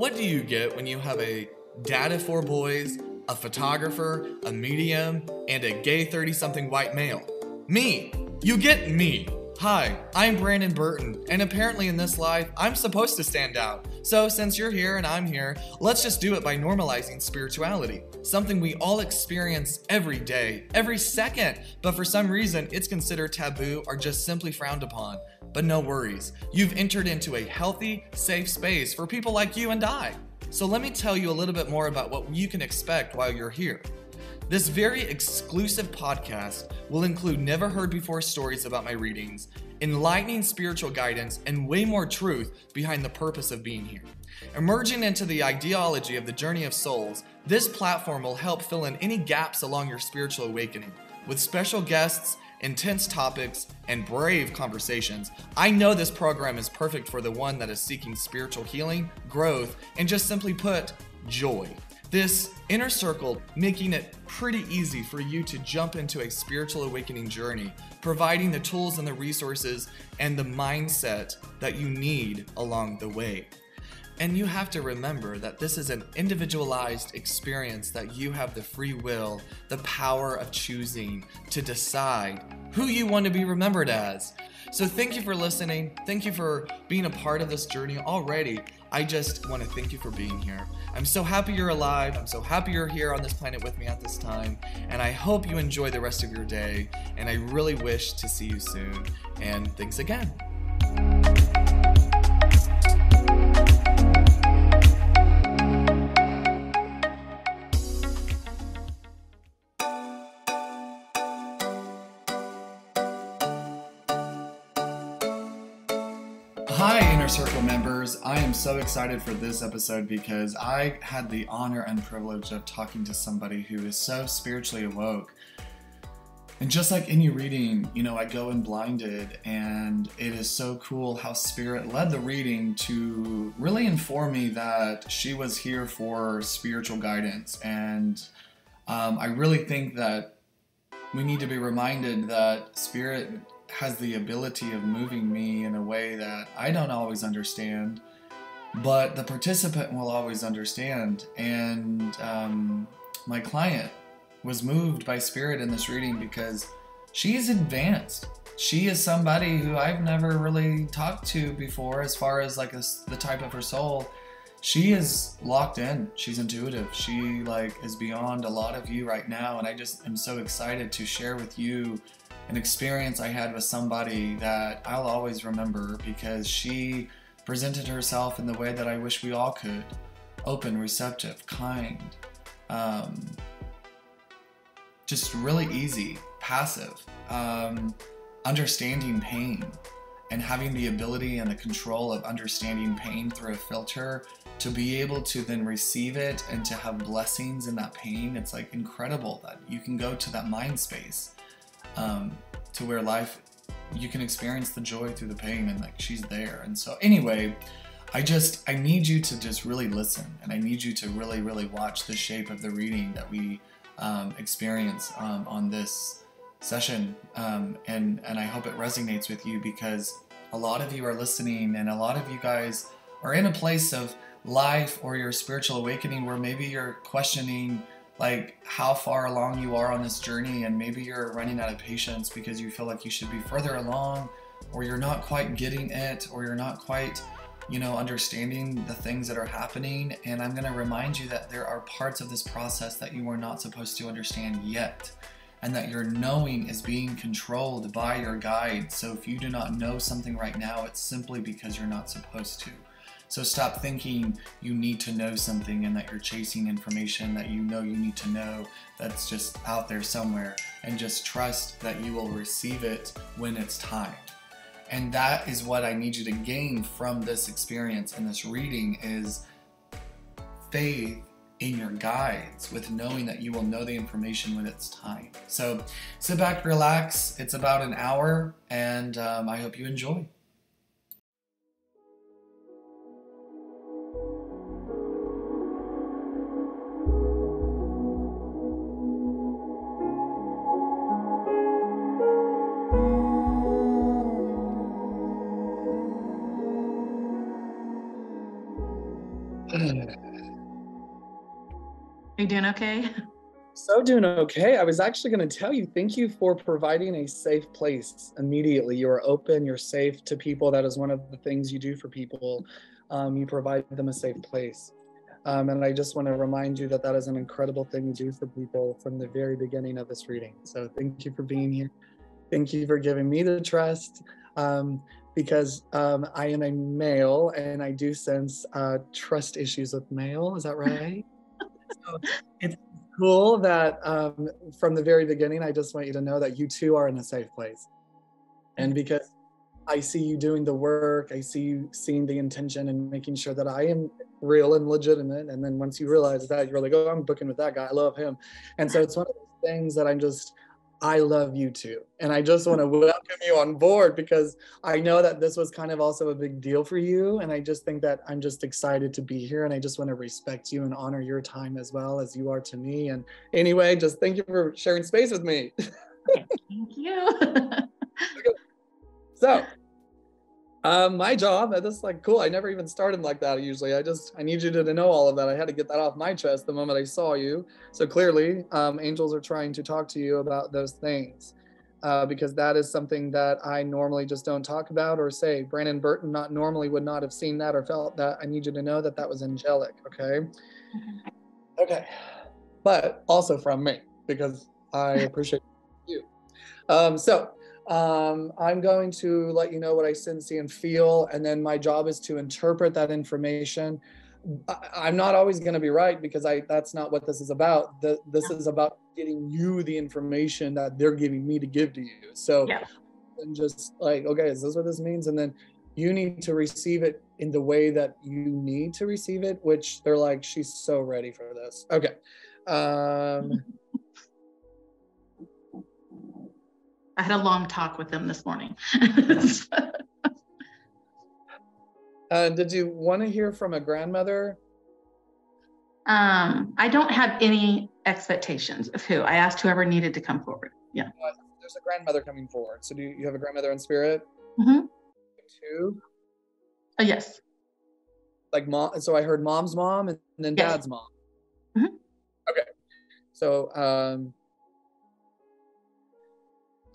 What do you get when you have a dad of 4 boys, a photographer, a medium, and a gay 30-something white male? Me! You get me! Hi, I'm Brandon Burton, and apparently in this life, I'm supposed to stand out. So since you're here and I'm here, let's just do it by normalizing spirituality. Something we all experience every day, every second, but for some reason it's considered taboo or just simply frowned upon. But no worries, you've entered into a healthy, safe space for people like you and I. So let me tell you a little bit more about what you can expect while you're here. This very exclusive podcast will include never heard before stories about my readings, enlightening spiritual guidance, and way more truth behind the purpose of being here. Emerging into the ideology of the journey of souls, this platform will help fill in any gaps along your spiritual awakening. With special guests, intense topics, and brave conversations, I know this program is perfect for the one that is seeking spiritual healing, growth, and just simply put, joy. This inner circle making it pretty easy for you to jump into a spiritual awakening journey, providing the tools and the resources and the mindset that you need along the way. And you have to remember that this is an individualized experience that you have the free will, the power of choosing to decide who you want to be remembered as. So thank you for listening. Thank you for being a part of this journey already. I just want to thank you for being here. I'm so happy you're alive. I'm so happy you're here on this planet with me at this time. And I hope you enjoy the rest of your day. And I really wish to see you soon. And thanks again. Hi, Inner Circle members. I am so excited for this episode because I had the honor and privilege of talking to somebody who is so spiritually awoke. And just like any reading, I go in blinded, and it is so cool how Spirit led the reading to really inform me that she was here for spiritual guidance. And I really think that we need to be reminded that Spirit has the ability of moving me in a way that I don't always understand, but the participant will always understand. And my client was moved by Spirit in this reading because she is advanced. She is somebody who I've never really talked to before as far as like the type of her soul. She is locked in. She's intuitive. She is beyond a lot of you right now. And I just am so excited to share with you an experience I had with somebody that I'll always remember because she presented herself in the way that I wish we all could. Open, receptive, kind, just really easy, passive, understanding pain, and having the ability and the control of understanding pain through a filter to be able to then receive it and to have blessings in that pain. It's incredible that you can go to that mind space. To where life, you can experience the joy through the pain, and she's there. And so anyway, I need you to just really listen, and I need you to really, really watch the shape of the reading that we experience on this session. And I hope it resonates with you because a lot of you are listening, and a lot of you guys are in a place of life or your spiritual awakening where maybe you're questioning how far along you are on this journey, and maybe you're running out of patience because you feel like you should be further along, or you're not quite getting it, or you're not quite, understanding the things that are happening. And I'm going to remind you that there are parts of this process that you are not supposed to understand yet, and that your knowing is being controlled by your guide. So if you do not know something right now, it's simply because you're not supposed to. So stop thinking you need to know something and that you're chasing information that you need to know that's just out there somewhere, and just trust that you will receive it when it's time. And that is what I need you to gain from this experience and this reading is faith in your guides, with knowing that you will know the information when it's time. So sit back, relax. It's about an hour, and I hope you enjoy. you doing okay? So doing okay. I was actually going to tell you, thank you for providing a safe place immediately. You are open, you're safe to people. That is one of the things you do for people. You provide them a safe place. And I just want to remind you that that is an incredible thing to do for people from the very beginning of this reading. So thank you for being here. Thank you for giving me the trust. Because I am a male and I do sense trust issues with male. Is that right? So it's cool that from the very beginning, I just want you to know that you too are in a safe place. And because I see you doing the work, I see you seeing the intention and making sure that I am real and legitimate. And then once you realize that, you're like, oh, I'm booking with that guy. I love him. And so it's one of those things that I love you too. And I just want to welcome you on board because I know that this was kind of also a big deal for you. And I just think that I'm just excited to be here. And I just want to respect you and honor your time as well as you are to me. And anyway, just thank you for sharing space with me. Thank you. So, my job, that's like cool. I never even started like that usually. I need you to know all of that. I had to get that off my chest the moment I saw you. So clearly, angels are trying to talk to you about those things because that is something that I normally just don't talk about or say. Brandon Burton not normally would not have seen that or felt that. I need you to know that that was angelic, okay? Okay. But also from me because I appreciate you. I'm going to let you know what I sense, see, and feel, and then my job is to interpret that information. I'm not always going to be right because that's not what this is about. This is about getting you the information that they're giving me to give to you. So, and just like, okay, is this what this means? And then you need to receive it in the way that you need to receive it, which they're like, she's so ready for this. Okay. I had a long talk with them this morning. Did you want to hear from a grandmother? I don't have any expectations of who. I asked whoever needed to come forward. Yeah. There's a grandmother coming forward. So do you have a grandmother in spirit? Mm-hmm. Two? Yes. Like mom. So I heard mom's mom and then dad's mom. Mm-hmm. Okay. So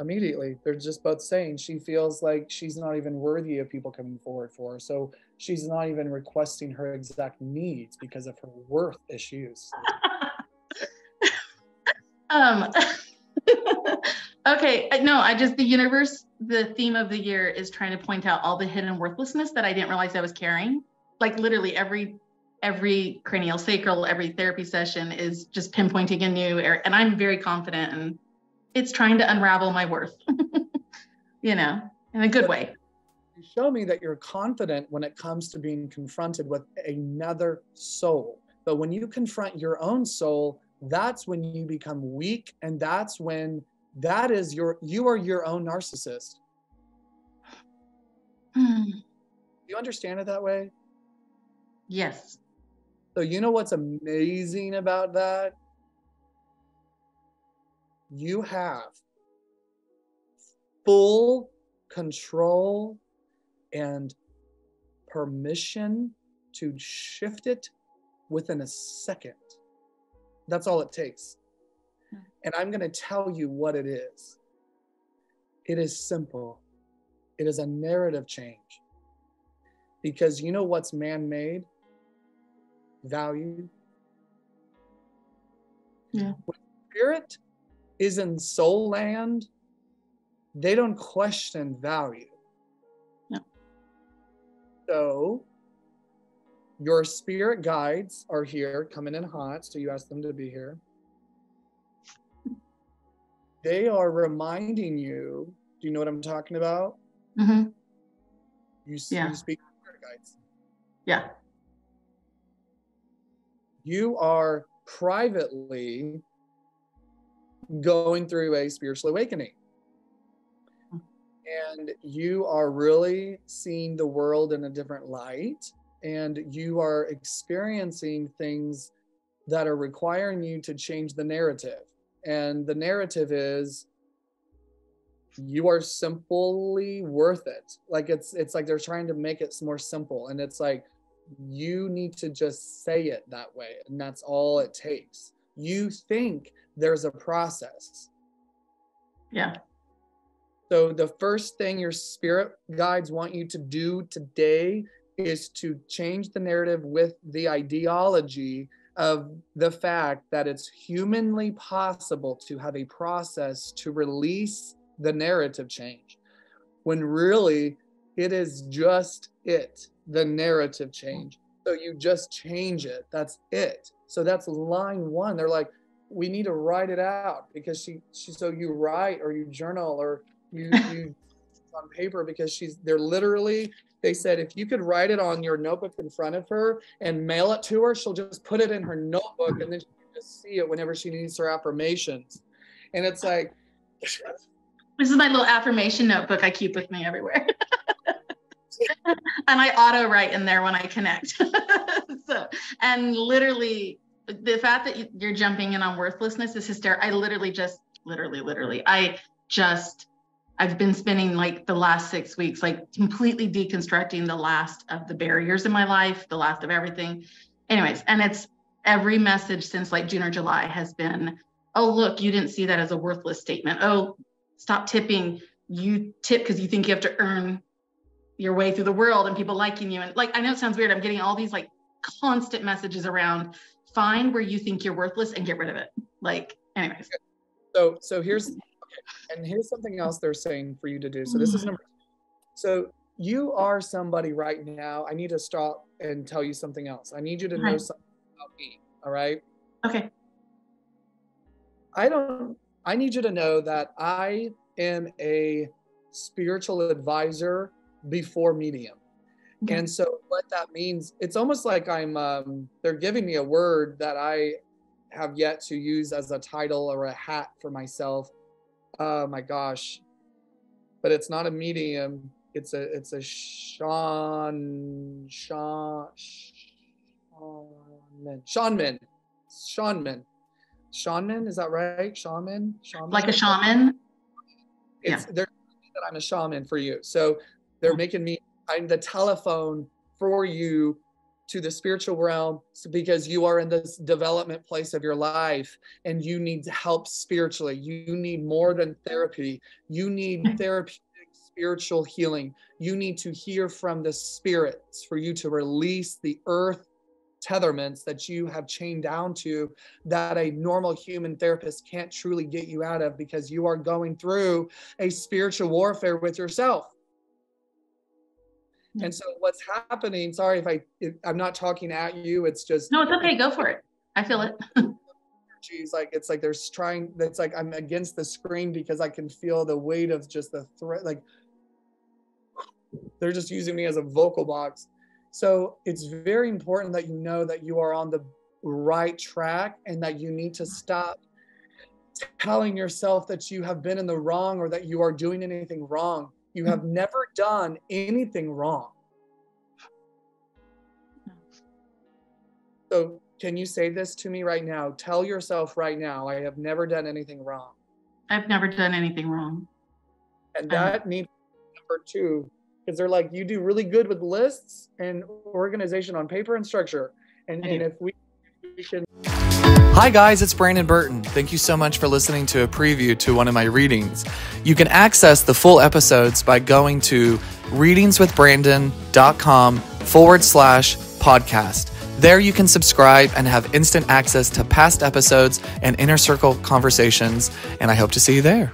immediately they're just both saying she feels like she's not even worthy of people coming forward for her. So she's not even requesting her exact needs because of her worth issues. Okay, no, the universe, the theme of the year is trying to point out all the hidden worthlessness that I didn't realize I was carrying. Like literally every cranial sacral, every therapy session is just pinpointing a new area. And I'm very confident and it's trying to unravel my worth, in a good way. You show me that you're confident when it comes to being confronted with another soul. But when you confront your own soul, that's when you become weak. And that's when you are your own narcissist. Do you understand it that way? Yes. So you know what's amazing about that? You have full control and permission to shift it within a second. That's all it takes. And I'm going to tell you what it is. It is simple. It is a narrative change. Because you know what's man-made? Value. Yeah. When spirit is in soul land, they don't question value. No. So your spirit guides are here coming in hot, so you ask them to be here. They are reminding you, do you know what I'm talking about? Mm-hmm. You speak spirit guides. Yeah. You are privately going through a spiritual awakening. And you are really seeing the world in a different light. And you are experiencing things that are requiring you to change the narrative. And the narrative is you are simply worth it. Like it's like they're trying to make it more simple. And it's like, You need to just say it that way, and that's all it takes. You think there's a process. Yeah. So the first thing your spirit guides want you to do today is to change the narrative with the ideology of the fact that it's humanly possible to have a process to release the narrative change, when really it is just the narrative change. So you just change it. That's it. So that's line one. They're like, we need to write it out, because so you write or you journal or you on paper, because they said, if you could write it on your notebook in front of her and mail it to her, she'll just put it in her notebook, and then she can just see it whenever she needs her affirmations. And it's like, this is my little affirmation notebook I keep with me everywhere. And I auto write in there when I connect. So, and literally the fact that you're jumping in on worthlessness is hysterical. I I've been spending like the last 6 weeks, like completely deconstructing the last of the barriers in my life, the last of everything. Anyways, and it's every message since like June or July has been, oh, look, you didn't see that as a worthless statement. Oh, stop tipping. You tip because you think you have to earn your way through the world and people liking you. And like, I know it sounds weird. I'm getting all these like constant messages around, find where you think you're worthless and get rid of it. Like, anyways. So here's something else they're saying for you to do. So this is number 2. So you are somebody right now. I need to stop and tell you something else. I need you to know something about me. All right. Okay. I need you to know that I am a spiritual advisor before medium. Okay. And so what that means, it's almost like they're giving me a word that I have yet to use as a title or a hat for myself. Oh my gosh. But it's not a medium. It's a shaman. Shaman, is that right? Shaman? Like a shaman? They're saying that I'm a shaman for you. So they're making me, I'm the telephone for you to the spiritual realm, because you are in this development place of your life and you need help spiritually. You need more than therapy. You need therapeutic spiritual healing. You need to hear from the spirits for you to release the earth tetherments that you have chained down to, that a normal human therapist can't truly get you out of, because you are going through a spiritual warfare with yourself. And so what's happening, sorry if I'm not talking at you, it's just. No, it's okay. Go for it. I feel it. It's like I'm against the screen because I can feel the weight of just the threat. Like they're just using me as a vocal box. So it's very important that you know that you are on the right track, and that you need to stop telling yourself that you have been in the wrong or that you are doing anything wrong. You have never done anything wrong. So can you say this to me right now? Tell yourself right now, I have never done anything wrong. I've never done anything wrong. And that needs number 2, because they're like, you do really good with lists and organization on paper and structure. And if we can. Hi guys, it's Brandon Burton. Thank you so much for listening to a preview to one of my readings. You can access the full episodes by going to readingswithbrandon.com/podcast. There you can subscribe and have instant access to past episodes and inner circle conversations, and I hope to see you there.